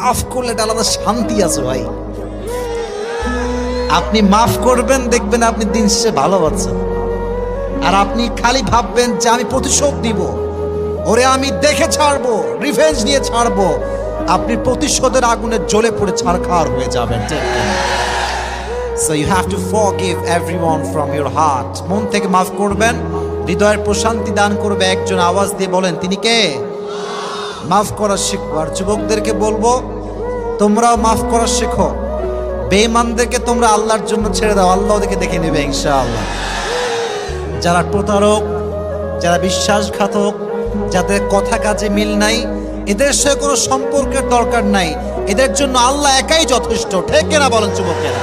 মাফ করলে এটা আলাদা শান্তি আছে ভাই। আপনি মাফ করবেন, দেখবেন আপনি দিন শেষে ভালো আছেন। আর আপনি খালি ভাববেন যে আমি প্রতিশোধ দিব, ওরে আমি দেখে ছাড়বো, রিভেঞ্জ নিয়ে ছাড়বো, আপনি প্রতিশোধের আগুনে জ্বলে পড়ে ছারখার হয়ে যাবেন। So you have to forgive everyone from your heart. মন থেকে মাফ করবেন, হৃদয়ের প্রশান্তি দান করবে। একজন আওয়াজ দিয়ে বলেন, তিনি কে? মাফ করা শিখবো। আর যুবকদেরকে বলবো, তোমরাও মাফ করা শেখো। বেঈমানদেরকে তোমরা আল্লাহর জন্য ছেড়ে দাও, আল্লাহ ওদেরকে দেখে নেবে ইনশাআল্লাহ। যারা প্রতারক, যারা বিশ্বাসঘাতক, যাদের কথা কাজে মিল নাই, এদের সাথে কোনো সম্পর্কের দরকার নাই। এদের জন্য আল্লাহ একাই যথেষ্ট। ঠিক কিনা বলেন যুবকেরা?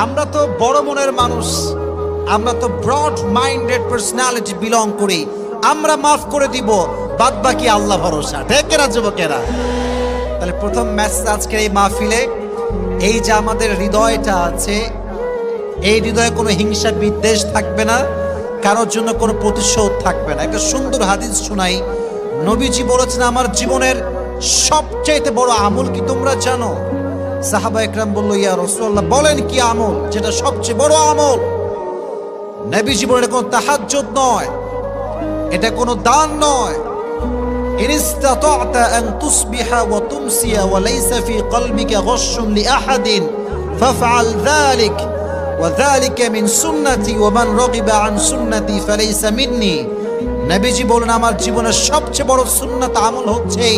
আমরা তো বড় মনের মানুষ, আমরা তো ব্রড মাইন্ডেড পার্সোনালিটি বিলং করি। আমরা মাফ করে দিব, বাদ বাকি আল্লাহ ভরসা। ঠিক কিনা যুবকেরা? তাহলে প্রথম মেসেজ আজকের এই মাহফিলে, এই যে আমাদের হৃদয়টা আছে, এই হৃদয়ে কোনো হিংসা বিদ্বেষ থাকবে না, কারোর জন্য কোনো প্রতিশোধ থাকবে না। একটা সুন্দর হাদিস শোনাই। নবীজি বলেছেন, আমার জীবনের সবচেয়ে বড় আমল কি তোমরা জানো? সাহাবা একরাম বলল, ইয়া রাসূলুল্লাহ, বলেন কি আমল যেটা সবচেয়ে বড় আমল? নবীজি বলেন, এটা কোনো তাহাজ্জুদ নয়, এটা কোনো দান নয়। ইন ইসতাতা'তা আন তুসবিহা ওয়া তুমসিয়া ওয়া লাইসা ফি কলবিকা গাশশুন লিআহাদিন ফাফআল যালিক ওয়া যালিকা মিন সুন্নতি ওয়া মান রাগিবা আন সুন্নতি ফালাইসা মিন্নি। নবীজি বলেন, আমার জীবনের সবচেয়ে বড় সুন্নাত আমল হচ্ছে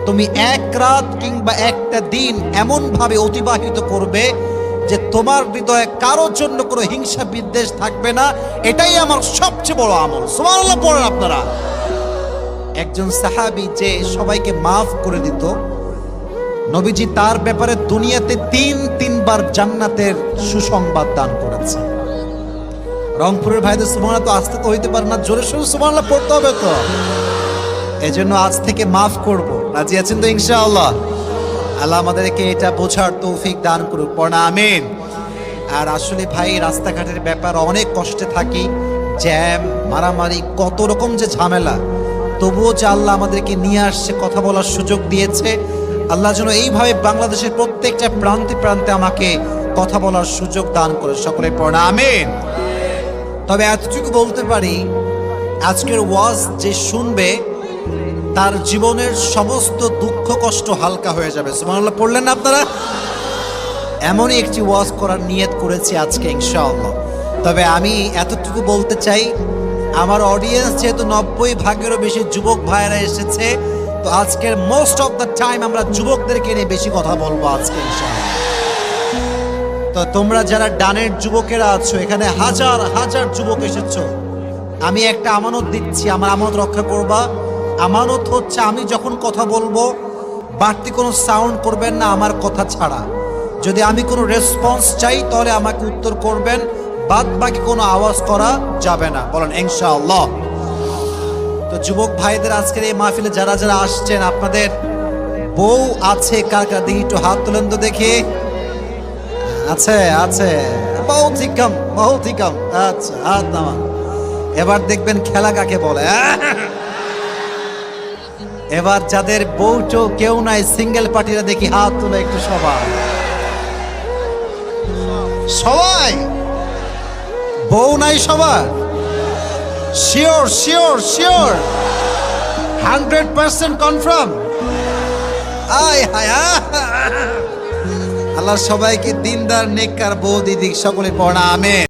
তুমি এক রাত কিংবা একটা দিন এমন ভাবে অতিবাহিত করবে যে তোমার হৃদয়ে কারোর জন্য কোনো হিংসা বিদ্বেষ থাকবে না। এটাই আমার সবচেয়ে বড় আমল। সুবহানাল্লাহ পড়েন আপনারা। একজন সাহাবী যে সবাইকে মাফ করে দিত, নবীজি তার ব্যাপারে দুনিয়াতে তিনবার জান্নাতের সুসংবাদ দান করেছে। রংপুরের ভাইদের সুবহানাল্লাহ তো আসতে তো হইতে পারে না, জোরে সোরে সুবহানাল্লাহ পড়তে হবে তো। এজন্য আজ থেকে মাফ করব। রাজি আছেন তো ইনশাআল্লাহ? আল্লাহ আমাদেরকে এটা বোঝার তৌফিক দান করুক। পড়া আমিন। আর আসলে ভাই, রাস্তাঘাটের ব্যাপার অনেক কষ্টে থাকি, জ্যাম, মারামারি, কত রকম যে ঝামেলা, তবুও যে আল্লাহ আমাদেরকে নিয়ে আসছে, কথা বলার সুযোগ দিয়েছে। আল্লাহ যেন এইভাবে বাংলাদেশের প্রত্যেকটা প্রান্তে প্রান্তে আমাকে কথা বলার সুযোগ দান করে। সকলে পড়া আমিন। তবে এতটুকু বলতে পারি, আজকের ওয়াজ যে শুনবে তার জীবনের সমস্ত দুঃখ কষ্ট হালকা হয়ে যাবে। সুবহানাল্লাহ পড়লেন না আপনারা? এমনই একটি ওয়াজ করার নিয়ত করেছি আজকে ইনশাআল্লাহ। তবে আমি এতটুকু বলতে চাই, আমার অডিয়েন্স যেহেতু 90% বেশি যুবক ভাইয়েরা এসেছে, তো আজকের মোস্ট অফ দ্য টাইম আমরা যুবকদেরকে নিয়ে বেশি কথা বলবো আজকে ইনশাআল্লাহ। তো তোমরা যারা ডানের যুবকেরা আছো, এখানে হাজার হাজার যুবক এসেছো, আমি একটা আমানত দিচ্ছি, আমার আমানত রক্ষা করবা। আমানত হচ্ছে, আমি যখন কথা বলবো বাড়তি কোনো সাউন্ড করবেন না আমার কথা ছাড়া। যদি আমি কোনো রেসপন্স চাই তাহলে আমাকে উত্তর করবেন, বাদ বাকি কোনো আওয়াজ করা যাবে না। বলেন ইনশাআল্লাহ। তো যুবক ভাইদের আজকের এই মাহফিলে যারা যারা আসছেন, আপনাদের বউ আছে কার কার? দেখি একটু হাত তোলেন তো দেখি। আছে আছে, বহুত কম, বহুত কম। আচ্ছা, হাত নামান। এবার দেখবেন খেলা কাকে বলে। এবার যাদের বউটো কেউ নাই, সিঙ্গেল পার্টিরা দেখি হাত তুলে একটু। সবাই সবাই বউ নাই সবার? Sure sure sure 100% confirm? আয় হায়, আল্লাহ সবাইকে দিনদার নেককার বউ দিদিক। সকলে পড়া আমিন।